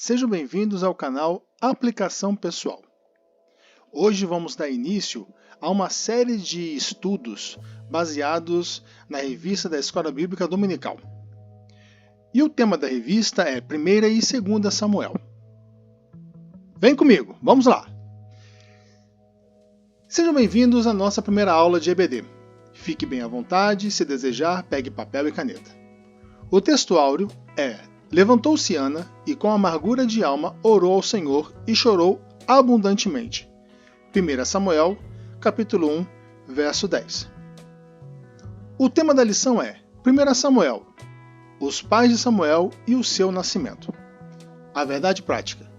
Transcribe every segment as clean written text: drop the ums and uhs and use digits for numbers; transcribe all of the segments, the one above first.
Sejam bem-vindos ao canal Aplicação Pessoal. Hoje vamos dar início a uma série de estudos baseados na revista da Escola Bíblica Dominical. E o tema da revista é 1ª e 2ª Samuel. Vem comigo, vamos lá! Sejam bem-vindos à nossa primeira aula de EBD. Fique bem à vontade, se desejar, pegue papel e caneta. O texto áureo é: levantou-se Ana e com amargura de alma orou ao Senhor e chorou abundantemente. 1 Samuel, capítulo 1, verso 10. O tema da lição é 1 Samuel, os pais de Samuel e o seu nascimento. A verdade prática: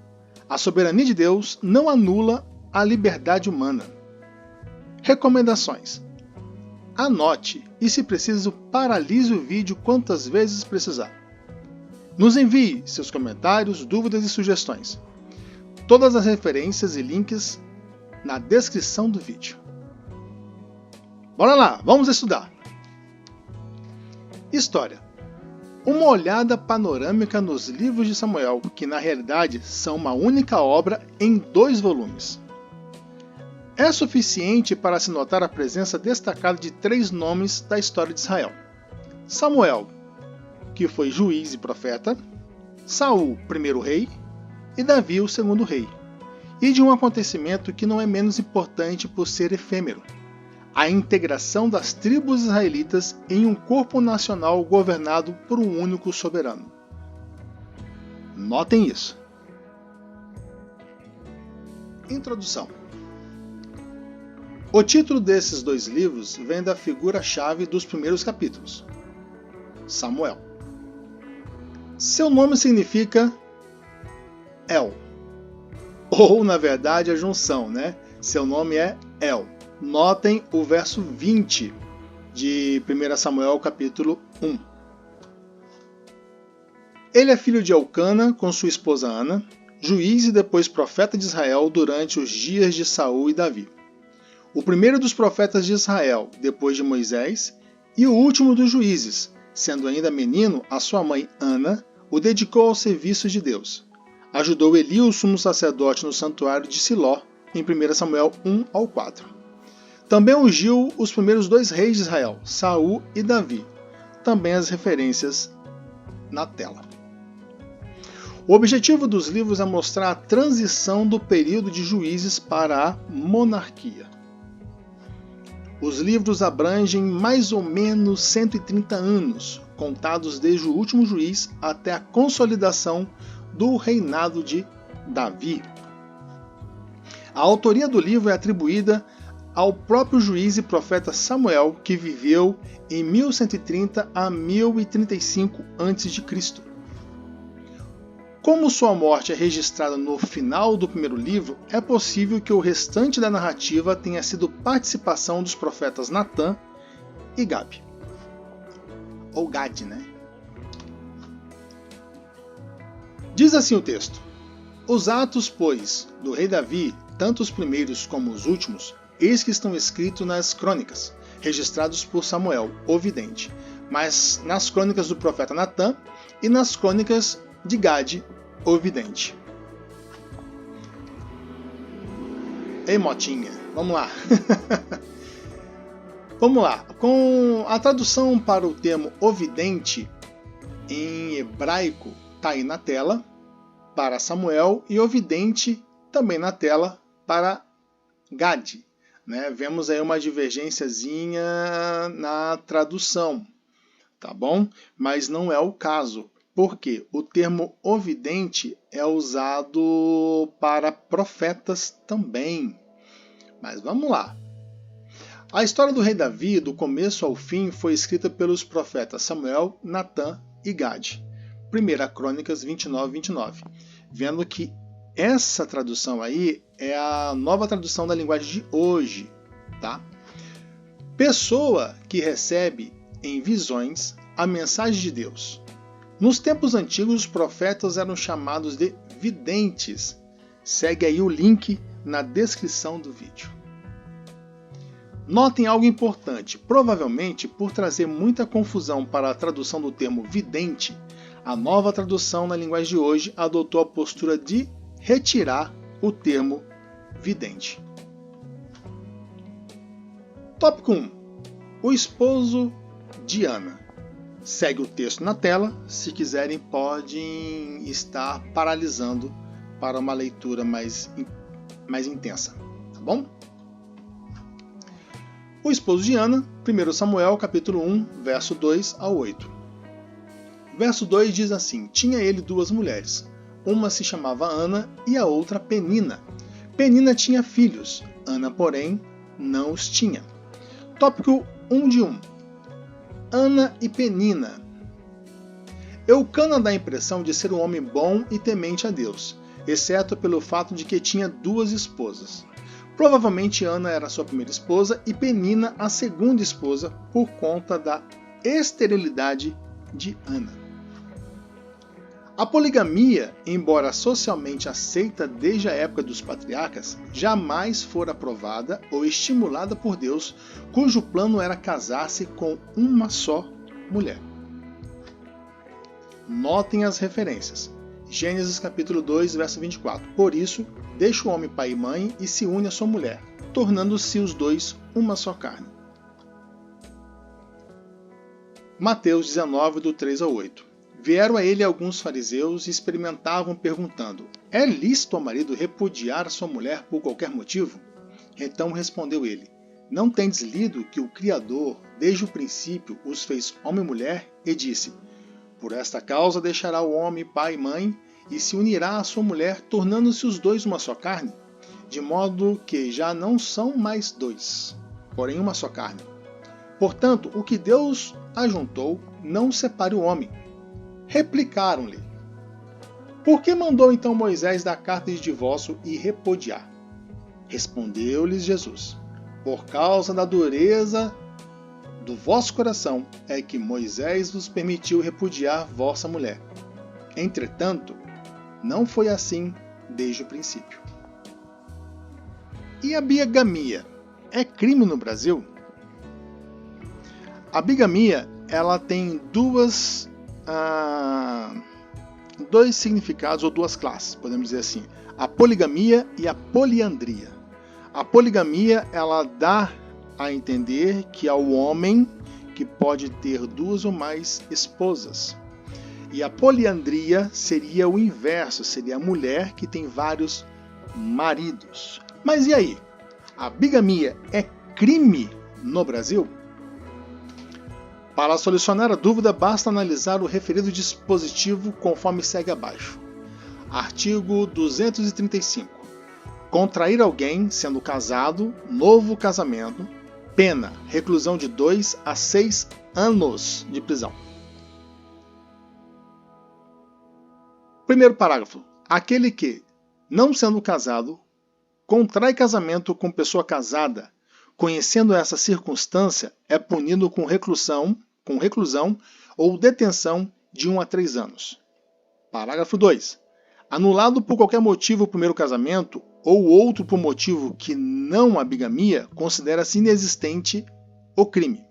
a soberania de Deus não anula a liberdade humana. Recomendações: anote e, se preciso, paralise o vídeo quantas vezes precisar. Nos envie seus comentários, dúvidas e sugestões. Todas as referências e links na descrição do vídeo. Bora lá, vamos estudar! História: uma olhada panorâmica nos livros de Samuel, que na realidade são uma única obra em 2 volumes. É suficiente para se notar a presença destacada de 3 nomes da história de Israel: Samuel, que foi juiz e profeta, Saul, primeiro rei, e Davi, o segundo rei, e de um acontecimento que não é menos importante por ser efêmero: a integração das tribos israelitas em um corpo nacional governado por um único soberano. Notem isso. Introdução. O título desses 2 livros vem da figura-chave dos primeiros capítulos: Samuel. Seu nome significa El, ou na verdade a junção, né? Seu nome é El. Notem o verso 20 de 1 Samuel capítulo 1. Ele é filho de Elcana com sua esposa Ana, juiz e depois profeta de Israel durante os dias de Saul e Davi. O primeiro dos profetas de Israel, depois de Moisés, e o último dos juízes. Sendo ainda menino, a sua mãe Ana o dedicou ao serviço de Deus. Ajudou Eli, o sumo sacerdote, no santuário de Siló, em 1 Samuel 1 ao 4. Também ungiu os primeiros 2 reis de Israel, Saul e Davi. Também as referências na tela. O objetivo dos livros é mostrar a transição do período de juízes para a monarquia. Os livros abrangem mais ou menos 130 anos, contados desde o último juiz até a consolidação do reinado de Davi. A autoria do livro é atribuída ao próprio juiz e profeta Samuel, que viveu em 1130 a 1035 a.C. Como sua morte é registrada no final do primeiro livro, é possível que o restante da narrativa tenha sido participação dos profetas Natã e Gabe. Ou Gad, né? Diz assim o texto: os atos, pois, do rei Davi, tanto os primeiros como os últimos, eis que estão escritos nas crônicas, registrados por Samuel, o vidente, mas nas crônicas do profeta Natã e nas crônicas de Gade, o vidente. Ei, motinha, vamos lá. Vamos lá. Com a tradução para o termo o vidente em hebraico está aí na tela para Samuel e o vidente também na tela para Gade, né? Vemos aí uma divergênciazinha na tradução, tá bom? Mas não é o caso. Porque o termo ovidente é usado para profetas também. Mas vamos lá. A história do rei Davi, do começo ao fim, foi escrita pelos profetas Samuel, Natã e Gade. 1 Crônicas 29:29. Vendo que essa tradução aí é a nova tradução da linguagem de hoje, tá? Pessoa que recebe em visões a mensagem de Deus. Nos tempos antigos, os profetas eram chamados de videntes. Segue aí o link na descrição do vídeo. Notem algo importante. Provavelmente, por trazer muita confusão para a tradução do termo vidente, A nova tradução na linguagem de hoje adotou a postura de retirar o termo vidente. Tópico 1. O esposo de Ana. Segue o texto na tela. Se quiserem, podem estar paralisando para uma leitura mais intensa. Tá bom? O esposo de Ana, 1 Samuel, capítulo 1, verso 2 ao 8. Verso 2 diz assim: Tinha ele 2 mulheres. Uma se chamava Ana e a outra Penina. Penina tinha filhos, Ana, porém, não os tinha. Tópico 1 de 1. Ana e Penina. Eucana dá a impressão de ser um homem bom e temente a Deus, exceto pelo fato de que tinha 2 esposas. Provavelmente Ana era sua primeira esposa e Penina a segunda esposa por conta da esterilidade de Ana. A poligamia, embora socialmente aceita desde a época dos patriarcas, jamais fora aprovada ou estimulada por Deus, cujo plano era casar-se com uma só mulher. Notem as referências. Gênesis capítulo 2, verso 24. Por isso, deixa o homem pai e mãe e se une à sua mulher, tornando-se os dois uma só carne. Mateus 19, do 3 ao 8. Vieram a ele alguns fariseus e experimentavam perguntando: É lícito ao marido repudiar a sua mulher por qualquer motivo? Então respondeu ele: Não tendes lido que o Criador, desde o princípio, os fez homem e mulher, e disse: Por esta causa deixará o homem pai e mãe, e se unirá à sua mulher, tornando-se os dois uma só carne? De modo que já não são mais 2, porém uma só carne. Portanto, o que Deus ajuntou, não separe o homem. Replicaram-lhe: Por que mandou então Moisés dar carta de divórcio e repudiar? Respondeu-lhes Jesus: Por causa da dureza do vosso coração é que Moisés vos permitiu repudiar vossa mulher. Entretanto, não foi assim desde o princípio. E a bigamia é crime no Brasil? A bigamia, ela tem dois significados ou 2 classes, podemos dizer assim: a poligamia e a poliandria. A poligamia, ela dá a entender que é o homem que pode ter 2 ou mais esposas. E a poliandria seria o inverso, seria a mulher que tem vários maridos. Mas e aí? A bigamia é crime no Brasil? Para solucionar a dúvida, basta analisar o referido dispositivo conforme segue abaixo. Artigo 235. Contrair alguém sendo casado, novo casamento, pena, reclusão de 2 a 6 anos de prisão. Primeiro parágrafo. Aquele que, não sendo casado, contrai casamento com pessoa casada, conhecendo essa circunstância, é punido com reclusão ou detenção de 1 a 3 anos. Parágrafo 2. Anulado por qualquer motivo o primeiro casamento, ou outro por motivo que não a bigamia, considera-se inexistente o crime.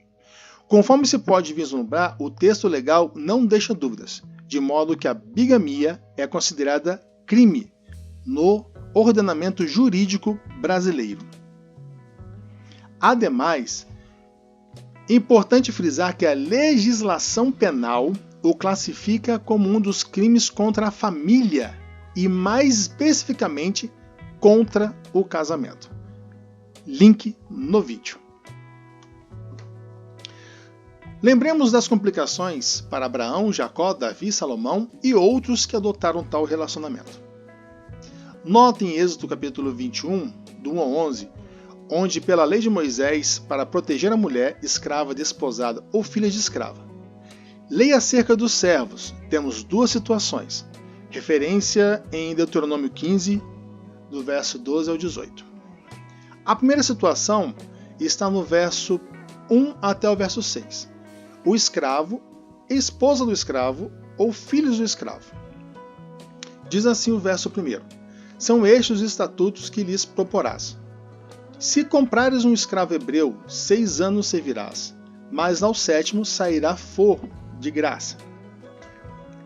Conforme se pode vislumbrar, o texto legal não deixa dúvidas, de modo que a bigamia é considerada crime no ordenamento jurídico brasileiro. Ademais, é importante frisar que a legislação penal o classifica como um dos crimes contra a família e, mais especificamente, contra o casamento. Link no vídeo. Lembremos das complicações para Abraão, Jacó, Davi, Salomão e outros que adotaram tal relacionamento. Notem em Êxodo capítulo 21, do 1 ao 11, onde pela lei de Moisés, para proteger a mulher, escrava, desposada ou filha de escrava. Lei acerca dos servos, temos 2 situações. Referência em Deuteronômio 15, do verso 12 ao 18. A primeira situação está no verso 1 até o verso 6. O escravo, esposa do escravo ou filhos do escravo. Diz assim o verso 1. São estes os estatutos que lhes proporás. Se comprares um escravo hebreu, 6 anos servirás, mas ao 7º sairá forro de graça.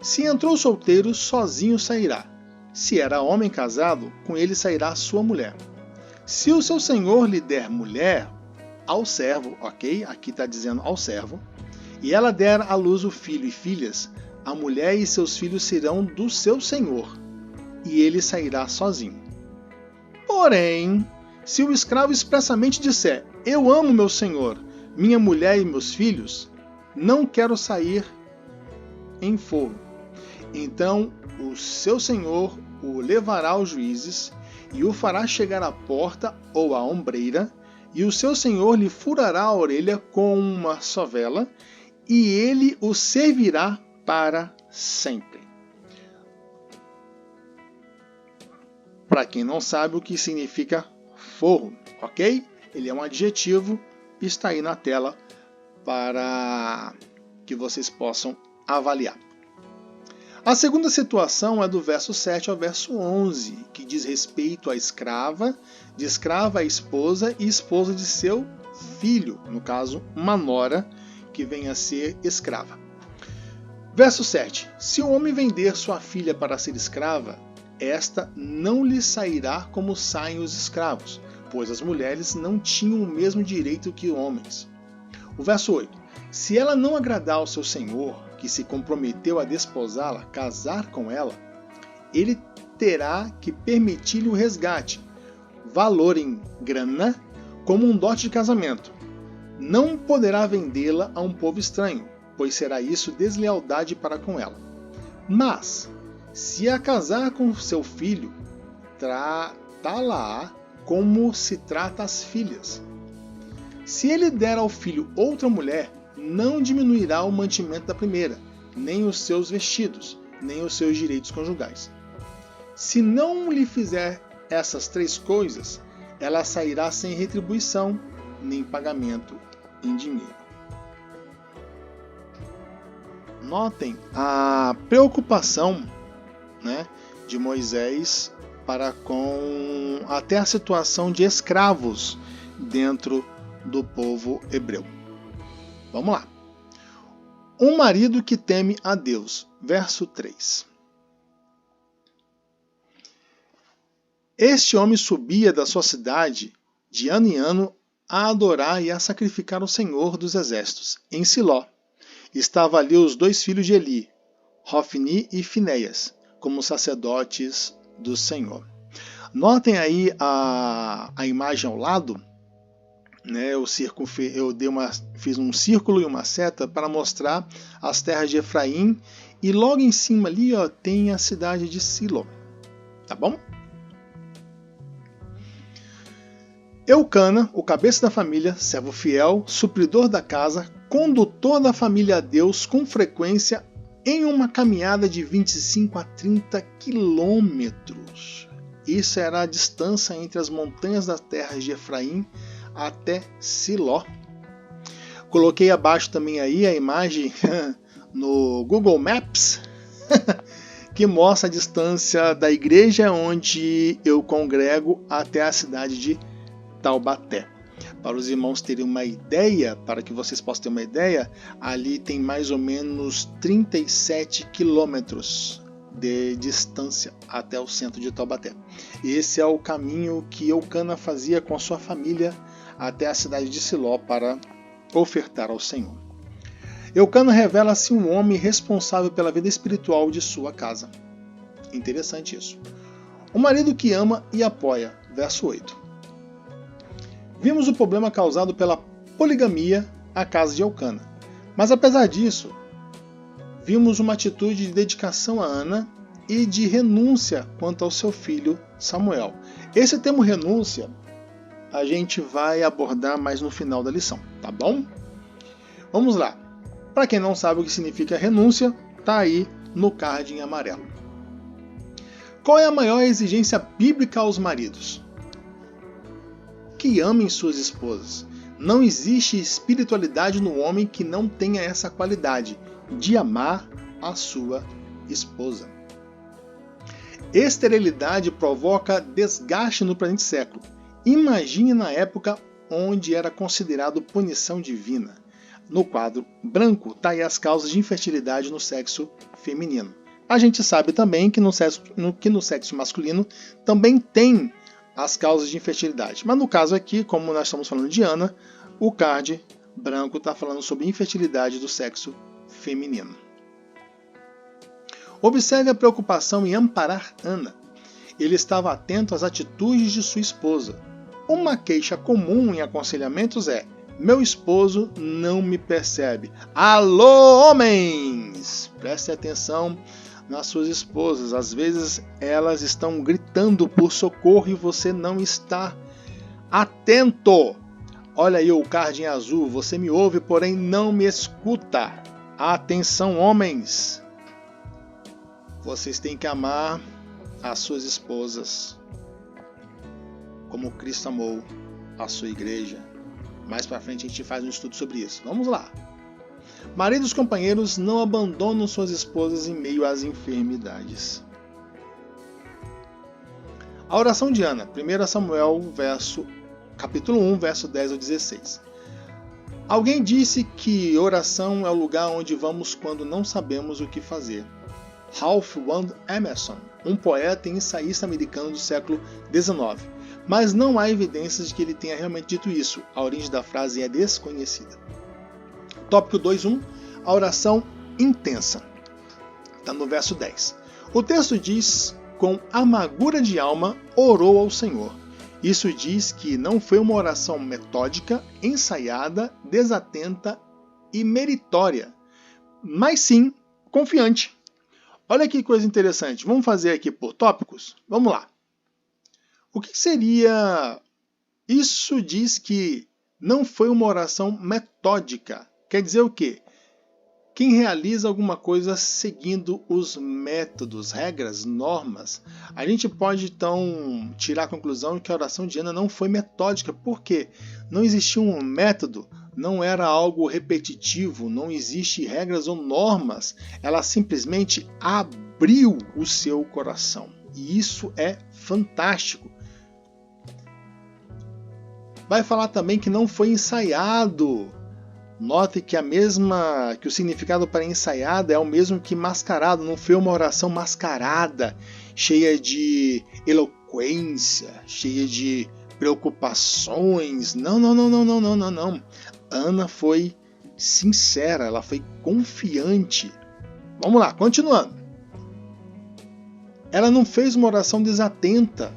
Se entrou solteiro, sozinho sairá. Se era homem casado, com ele sairá sua mulher. Se o seu senhor lhe der mulher, ao servo, ok? Aqui está dizendo ao servo, e ela der à luz o filho e filhas, a mulher e seus filhos serão do seu senhor, e ele sairá sozinho. Porém, se o escravo expressamente disser, eu amo meu senhor, minha mulher e meus filhos, não quero sair em forno, então o seu senhor o levará aos juízes e o fará chegar à porta ou à ombreira, e o seu senhor lhe furará a orelha com uma sovela, e ele o servirá para sempre. Para quem não sabe o que significa forro, ok? Ele é um adjetivo, está aí na tela para que vocês possam avaliar. A segunda situação é do verso 7 ao verso 11, que diz respeito à escrava, de escrava a esposa e esposa de seu filho, no caso, uma nora, que vem a ser escrava. Verso 7. Se o homem vender sua filha para ser escrava, esta não lhe sairá como saem os escravos, pois as mulheres não tinham o mesmo direito que homens. O verso 8. Se ela não agradar ao seu senhor, que se comprometeu a desposá-la, casar com ela, ele terá que permitir-lhe o resgate, valor em grana, como um dote de casamento. Não poderá vendê-la a um povo estranho, pois será isso deslealdade para com ela. Mas, se a casar com seu filho, tratá-la como se trata as filhas. Se ele der ao filho outra mulher, não diminuirá o mantimento da primeira, nem os seus vestidos, nem os seus direitos conjugais. Se não lhe fizer essas três coisas, ela sairá sem retribuição, nem pagamento em dinheiro. Notem a preocupação, de Moisés para com até a situação de escravos dentro do povo hebreu. Vamos lá. Um marido que teme a Deus. Verso 3. Este homem subia da sua cidade de ano em ano a adorar e a sacrificar o Senhor dos Exércitos, em Siló. Estavam ali os dois filhos de Eli, Hofni e Finéias, como sacerdotes do Senhor. Notem aí a imagem ao lado. Eu fiz um círculo e uma seta para mostrar as terras de Efraim, e logo em cima ali tem a cidade de Silo. Tá bom? Eucana, o cabeça da família, servo fiel, supridor da casa, condutor da família a Deus com frequência em uma caminhada de 25 a 30 quilômetros. Isso era a distância entre as montanhas das terras de Efraim até Siló. Coloquei abaixo também aí a imagem no Google Maps que mostra a distância da igreja onde eu congrego até a cidade de Taubaté. Para os irmãos terem uma ideia, para que vocês possam ter uma ideia, ali tem mais ou menos 37 quilômetros de distância até o centro de Taubaté. Esse é o caminho que Eucana fazia com a sua família até a cidade de Siló para ofertar ao Senhor. Eucana revela-se um homem responsável pela vida espiritual de sua casa. Interessante isso. Um marido que ama e apoia. Verso 8. Vimos o problema causado pela poligamia à casa de Eucana. Mas apesar disso, vimos uma atitude de dedicação a Ana e de renúncia quanto ao seu filho Samuel. Esse termo renúncia a gente vai abordar mais no final da lição, tá bom? Vamos lá. Para quem não sabe o que significa renúncia, tá aí no card em amarelo. Qual é a maior exigência bíblica aos maridos? Que amem suas esposas. Não existe espiritualidade no homem que não tenha essa qualidade de amar a sua esposa. Esterilidade provoca desgaste no presente século. Imagine na época onde era considerado punição divina. No quadro branco está aí as causas de infertilidade no sexo feminino. A gente sabe também que no sexo masculino também tem as causas de infertilidade. Mas no caso aqui, como nós estamos falando de Ana, o card branco está falando sobre infertilidade do sexo feminino. Observe a preocupação em amparar Ana. Ele estava atento às atitudes de sua esposa. Uma queixa comum em aconselhamentos é: meu esposo não me percebe. Alô, homens! Prestem atenção nas suas esposas. Às vezes elas estão gritando por socorro e você não está atento. Olha aí o card em azul. Você me ouve, porém não me escuta. Atenção, homens! Vocês têm que amar as suas esposas como Cristo amou a sua igreja. Mais para frente a gente faz um estudo sobre isso. Vamos lá. Maridos companheiros não abandonam suas esposas em meio às enfermidades. A oração de Ana, 1 Samuel, capítulo 1, verso 10 ao 16. Alguém disse que oração é o lugar onde vamos quando não sabemos o que fazer. Ralph Waldo Emerson, um poeta e ensaísta americano do século XIX. Mas não há evidências de que ele tenha realmente dito isso. A origem da frase é desconhecida. Tópico 2.1. A oração intensa. Está no verso 10. O texto diz: com amargura de alma orou ao Senhor. Isso diz que não foi uma oração metódica, ensaiada, desatenta e meritória, mas sim confiante. Olha que coisa interessante. Vamos fazer aqui por tópicos? Vamos lá. O que seria... Isso diz que não foi uma oração metódica. Quer dizer o quê? Quem realiza alguma coisa seguindo os métodos, regras, normas. A gente pode então tirar a conclusão que a oração de Ana não foi metódica. Por quê? Não existia um método, não era algo repetitivo, não existe regras ou normas. Ela simplesmente abriu o seu coração. E isso é fantástico. Vai falar também que não foi ensaiado. Note que que o significado para ensaiada é o mesmo que mascarado. Não foi uma oração mascarada, cheia de eloquência, cheia de preocupações. Não. Ana foi sincera, ela foi confiante. Vamos lá, continuando. Ela não fez uma oração desatenta.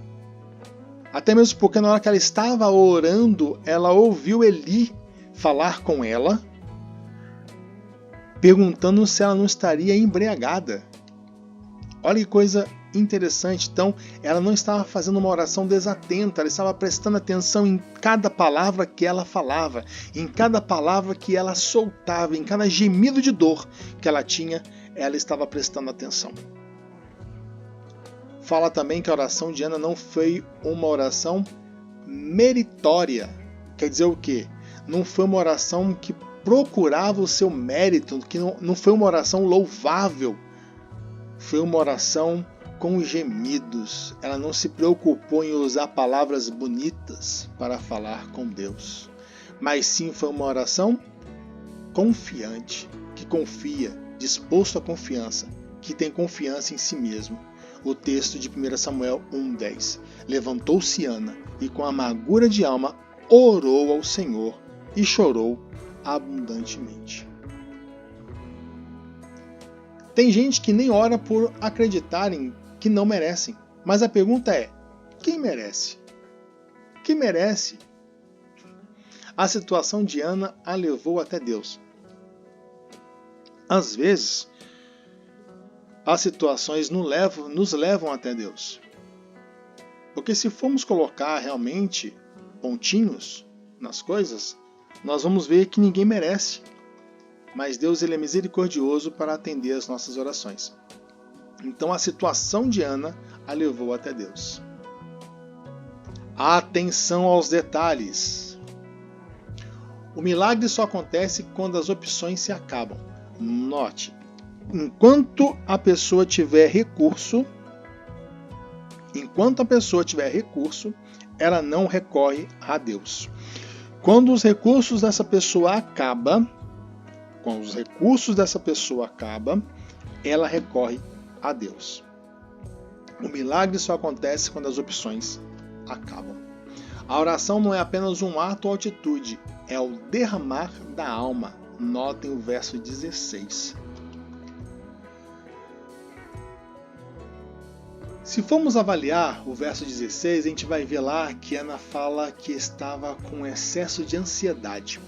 Até mesmo porque na hora que ela estava orando, ela ouviu Eli falar com ela, perguntando se ela não estaria embriagada. Olha que coisa interessante. Então, ela não estava fazendo uma oração desatenta, ela estava prestando atenção em cada palavra que ela falava, em cada palavra que ela soltava, em cada gemido de dor que ela tinha, ela estava prestando atenção. Fala também que a oração de Ana não foi uma oração meritória. Quer dizer o quê? Não foi uma oração que procurava o seu mérito, que não foi uma oração louvável. Foi uma oração com gemidos. Ela não se preocupou em usar palavras bonitas para falar com Deus. Mas sim foi uma oração confiante, que confia, disposto à confiança, que tem confiança em si mesmo. O texto de 1 Samuel 1,10. Levantou-se Ana e com amargura de alma orou ao Senhor e chorou abundantemente. Tem gente que nem ora por acreditarem que não merecem. Mas a pergunta é: quem merece? Quem merece? A situação de Ana a levou até Deus. Às vezes, as situações nos levam até Deus. Porque se formos colocar realmente pontinhos nas coisas, nós vamos ver que ninguém merece. Mas Deus ele é misericordioso para atender as nossas orações. Então a situação de Ana a levou até Deus. Atenção aos detalhes. O milagre só acontece quando as opções se acabam. Note, enquanto a pessoa tiver recurso, ela não recorre a Deus. Quando os recursos dessa pessoa acabam, quando os recursos dessa pessoa acabam, ela recorre a Deus. O milagre só acontece quando as opções acabam. A oração não é apenas um ato ou atitude, é o derramar da alma. Notem o verso 16. Se formos avaliar o verso 16, a gente vai ver lá que Ana fala que estava com excesso de ansiedade.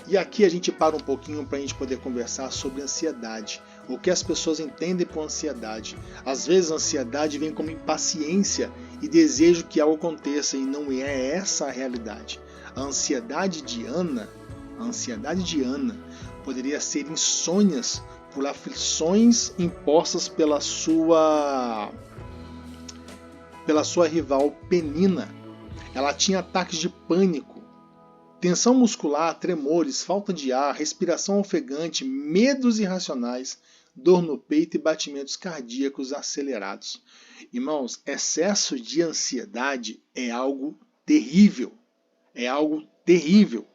E aqui a gente para um pouquinho para a gente poder conversar sobre ansiedade. O que as pessoas entendem por ansiedade. Às vezes a ansiedade vem como impaciência e desejo que algo aconteça, e não é essa a realidade. A ansiedade de Ana poderia ser insônias por aflições impostas pela sua rival Penina. Ela tinha ataques de pânico, tensão muscular, tremores, falta de ar, respiração ofegante, medos irracionais, dor no peito e batimentos cardíacos acelerados. Irmãos, excesso de ansiedade é algo terrível. É algo terrível.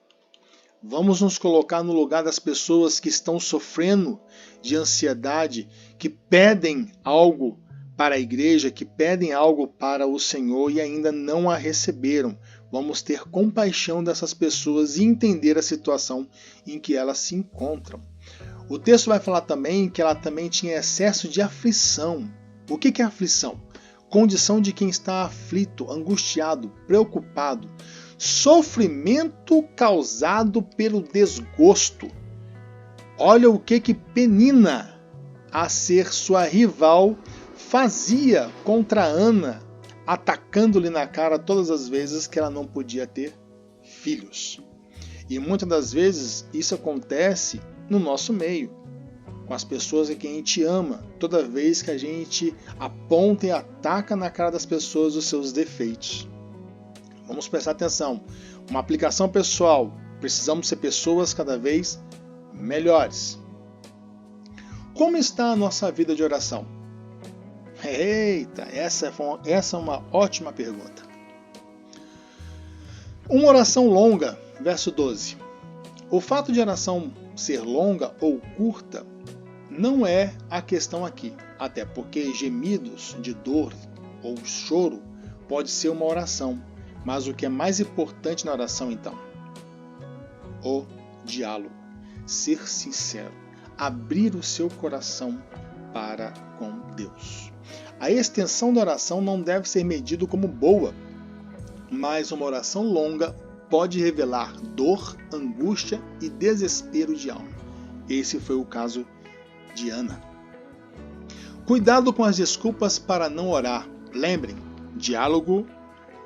Vamos nos colocar no lugar das pessoas que estão sofrendo de ansiedade, que pedem algo para a igreja, que pedem algo para o Senhor e ainda não a receberam. Vamos ter compaixão dessas pessoas e entender a situação em que elas se encontram. O texto vai falar também que ela também tinha excesso de aflição. O que é aflição? Condição de quem está aflito, angustiado, preocupado. Sofrimento causado pelo desgosto. Olha o que Penina, a ser sua rival, fazia contra Ana, atacando-lhe na cara todas as vezes que ela não podia ter filhos. E muitas das vezes isso acontece no nosso meio, com as pessoas a quem a gente ama, toda vez que a gente aponta e ataca na cara das pessoas os seus defeitos. Vamos prestar atenção. Uma aplicação pessoal. Precisamos ser pessoas cada vez melhores. Como está a nossa vida de oração? Eita, essa é uma ótima pergunta. Uma oração longa, verso 12. O fato de oração ser longa ou curta não é a questão aqui, até porque gemidos de dor ou choro pode ser uma oração. Mas o que é mais importante na oração, então? O diálogo. Ser sincero. Abrir o seu coração para com Deus. A extensão da oração não deve ser medida como boa, mas uma oração longa pode revelar dor, angústia e desespero de alma. Esse foi o caso de Ana. Cuidado com as desculpas para não orar. Lembrem, diálogo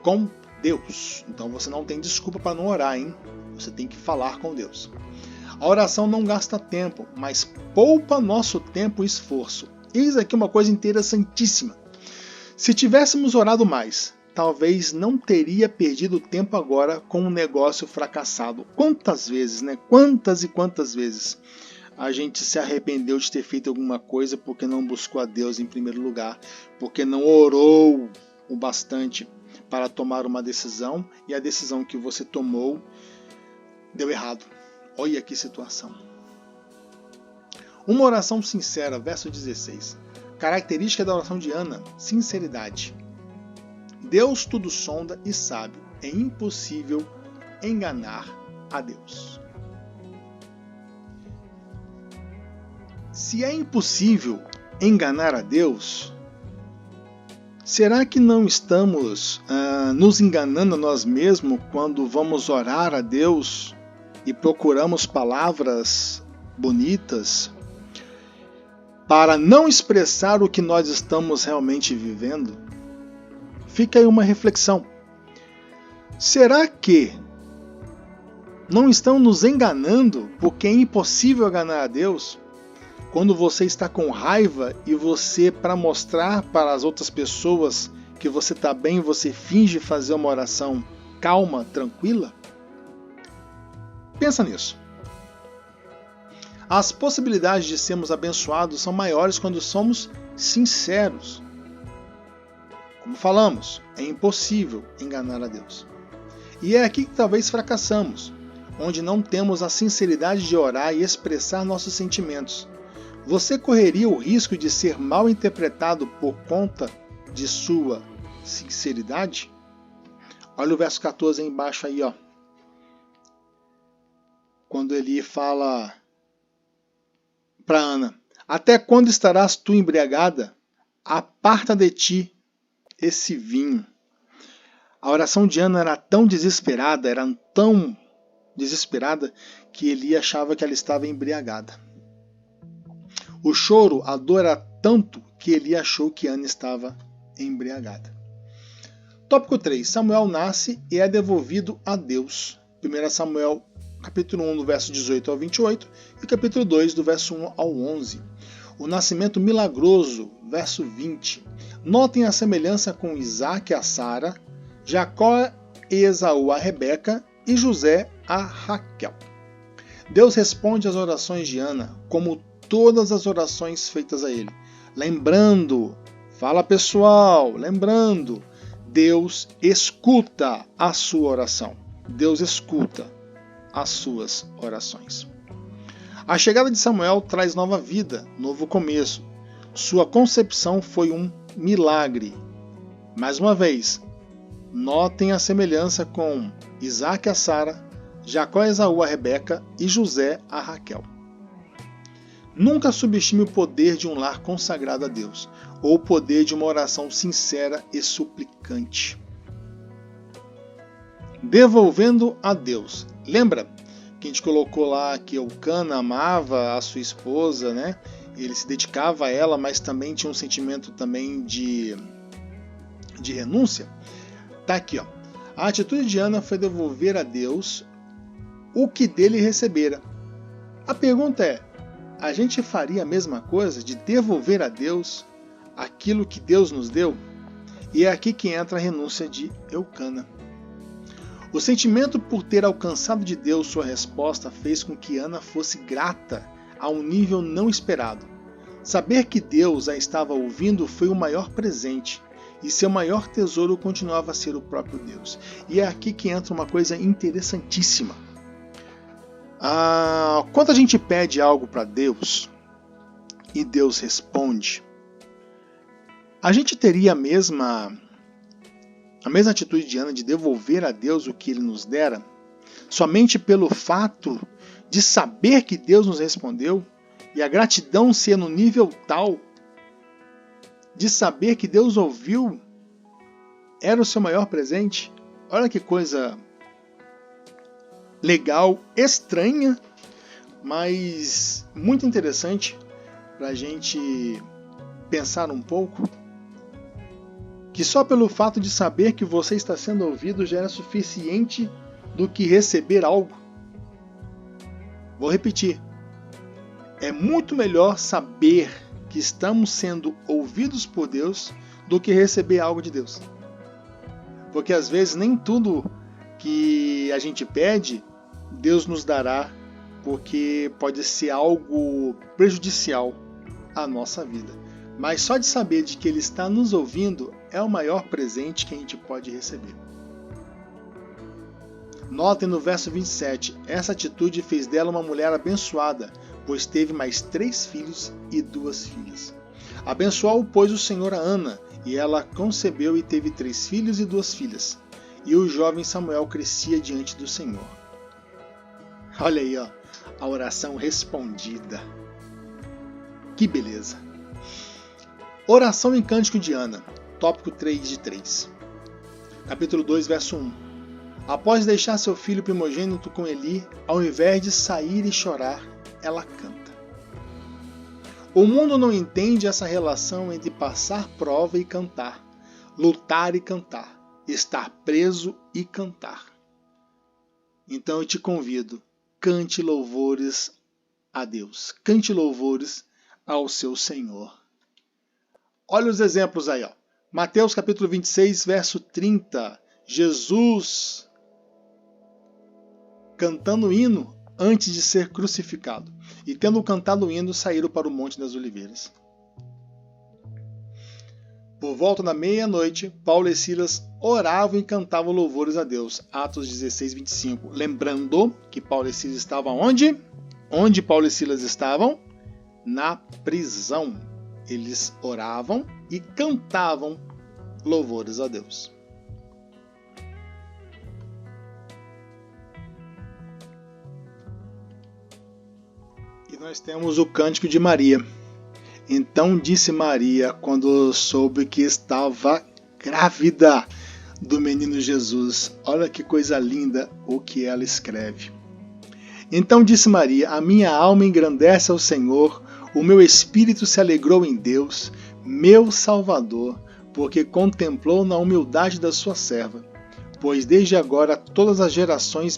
com Deus. Então você não tem desculpa para não orar, hein? Você tem que falar com Deus. A oração não gasta tempo, mas poupa nosso tempo e esforço. Eis aqui uma coisa interessantíssima. Se tivéssemos orado mais, talvez não teria perdido tempo agora com um negócio fracassado. Quantas vezes, né? Quantas e quantas vezes a gente se arrependeu de ter feito alguma coisa porque não buscou a Deus em primeiro lugar, porque não orou o bastante para tomar uma decisão e a decisão que você tomou deu errado. Olha que situação. Uma oração sincera, verso 16. Característica da oração de Ana, sinceridade. Deus tudo sonda e sabe. É impossível enganar a Deus. Se é impossível enganar a Deus, será que não estamos nos enganando a nós mesmos quando vamos orar a Deus e procuramos palavras bonitas para não expressar o que nós estamos realmente vivendo? Fica aí uma reflexão. Será que não estão nos enganando porque é impossível enganar a Deus? Quando você está com raiva e você, para mostrar para as outras pessoas que você está bem, você finge fazer uma oração calma, tranquila? Pensa nisso. As possibilidades de sermos abençoados são maiores quando somos sinceros. Como falamos, é impossível enganar a Deus. E é aqui que talvez fracassamos. onde não temos a sinceridade de orar e expressar nossos sentimentos, você correria o risco de ser mal interpretado por conta de sua sinceridade? Olha o verso 14 aí embaixo aí, ó. Quando ele fala para Ana: até quando estarás tu embriagada? Aparta de ti esse vinho. A oração de Ana era tão desesperada, que Eli achava que ela estava embriagada. O choro, a dor era tanto que Eli achou que Ana estava embriagada. Tópico 3. Samuel nasce e é devolvido a Deus. 1 Samuel, capítulo 1, do verso 18 ao 28 e capítulo 2, do verso 1 ao 11. O nascimento milagroso, verso 20. Notem a semelhança com Isaac a Sara, Jacó e Esaú a Rebeca e José a Raquel. Deus responde às orações de Ana, como todas as orações feitas a ele. Lembrando, fala pessoal, lembrando, Deus escuta a sua oração. Deus escuta as suas orações. A chegada de Samuel traz nova vida, novo começo. Sua concepção foi um milagre. Mais uma vez, notem a semelhança com Isaac a Sara, Jacó a Esaú a Rebeca e José a Raquel. Nunca subestime o poder de um lar consagrado a Deus, ou o poder de uma oração sincera e suplicante. Devolvendo a Deus. Lembra que a gente colocou lá que Eucana amava a sua esposa, né? Ele se dedicava a ela, mas também tinha um sentimento também de renúncia? Tá aqui, ó. A atitude de Ana foi devolver a Deus o que dele recebera. A pergunta é: a gente faria a mesma coisa de devolver a Deus aquilo que Deus nos deu? E é aqui que entra a renúncia de Eucana. O sentimento por ter alcançado de Deus sua resposta fez com que Ana fosse grata a um nível não esperado. Saber que Deus a estava ouvindo foi o maior presente, e seu maior tesouro continuava a ser o próprio Deus. E é aqui que entra uma coisa interessantíssima. Quando a gente pede algo para Deus e Deus responde, a gente teria a mesma atitude de Ana de devolver a Deus o que Ele nos dera, somente pelo fato de saber que Deus nos respondeu e a gratidão ser no nível tal de saber que Deus ouviu era o seu maior presente? Olha que coisa legal, estranha, mas muito interessante para a gente pensar um pouco, que só pelo fato de saber que você está sendo ouvido já é suficiente do que receber algo. Vou repetir. É muito melhor saber que estamos sendo ouvidos por Deus do que receber algo de Deus. Porque às vezes nem tudo que a gente pede, Deus nos dará, porque pode ser algo prejudicial à nossa vida. Mas só de saber de que Ele está nos ouvindo é o maior presente que a gente pode receber. Notem no verso 27, essa atitude fez dela uma mulher abençoada, pois teve mais 3 filhos e 2 filhas. Abençoou, pois, o Senhor a Ana, e ela concebeu e teve 3 filhos e 2 filhas. E o jovem Samuel crescia diante do Senhor. Olha aí, ó, a oração respondida. Que beleza! Oração em Cântico de Ana, tópico 3 de 3. Capítulo 2, verso 1. Após deixar seu filho primogênito com Eli, ao invés de sair e chorar, ela canta. O mundo não entende essa relação entre passar prova e cantar, lutar e cantar, estar preso e cantar. Então eu te convido, cante louvores a Deus, cante louvores ao seu Senhor. Olha os exemplos aí, ó. Mateus capítulo 26, verso 30. Jesus cantando o hino antes de ser crucificado. E tendo cantado o hino, saíram para o Monte das Oliveiras. Por volta da meia-noite, Paulo e Silas oravam e cantavam louvores a Deus. Atos 16, 25. Lembrando que Paulo e Silas estavam onde? Onde Paulo e Silas estavam? Na prisão. Eles oravam e cantavam louvores a Deus. E nós temos o Cântico de Maria. Então disse Maria, quando soube que estava grávida do menino Jesus. Olha que coisa linda o que ela escreve. Então disse Maria: a minha alma engrandece ao Senhor, o meu espírito se alegrou em Deus, meu Salvador, porque contemplou na humildade da sua serva. Pois desde agora todas as gerações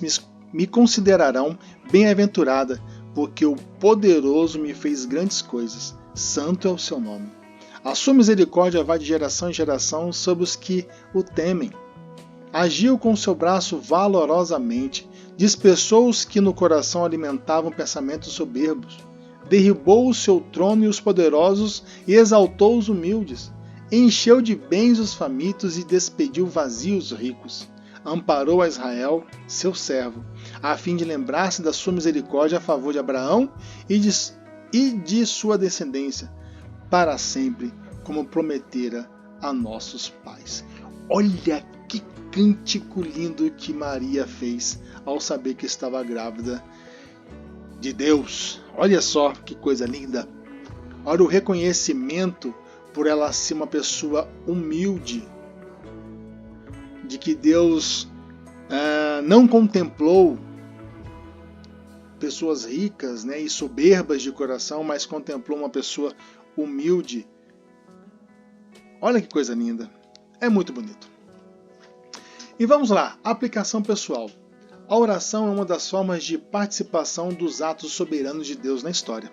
me considerarão bem-aventurada, porque o poderoso me fez grandes coisas. Santo é o seu nome. A sua misericórdia vai de geração em geração sobre os que o temem. Agiu com seu braço valorosamente, dispersou os que no coração alimentavam pensamentos soberbos, derribou o seu trono e os poderosos e exaltou os humildes, encheu de bens os famintos e despediu vazios os ricos. Amparou a Israel, seu servo, a fim de lembrar-se da sua misericórdia a favor de Abraão e de sua descendência, para sempre, como prometera a nossos pais. Olha que cântico lindo que Maria fez ao saber que estava grávida de Deus. Olha só que coisa linda. Olha o reconhecimento por ela ser uma pessoa humilde, de que Deus não contemplou pessoas ricas, né, e soberbas de coração, mas contemplou uma pessoa humilde. Olha que coisa linda. É muito bonito. E vamos lá, aplicação pessoal. A oração é uma das formas de participação dos atos soberanos de Deus na história.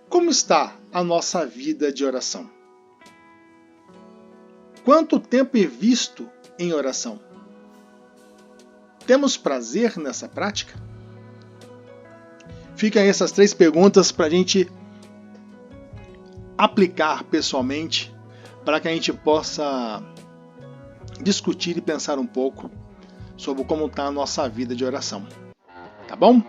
Como está a nossa vida de oração? Quanto tempo é visto em oração? Temos prazer nessa prática? Ficam essas 3 perguntas para a gente aplicar pessoalmente, para que a gente possa discutir e pensar um pouco sobre como está a nossa vida de oração. Tá bom?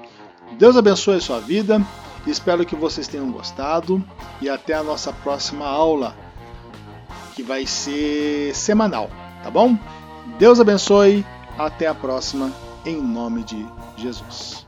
Deus abençoe a sua vida, espero que vocês tenham gostado e até a nossa próxima aula, que vai ser semanal, tá bom? Deus abençoe, até a próxima, em nome de Jesus.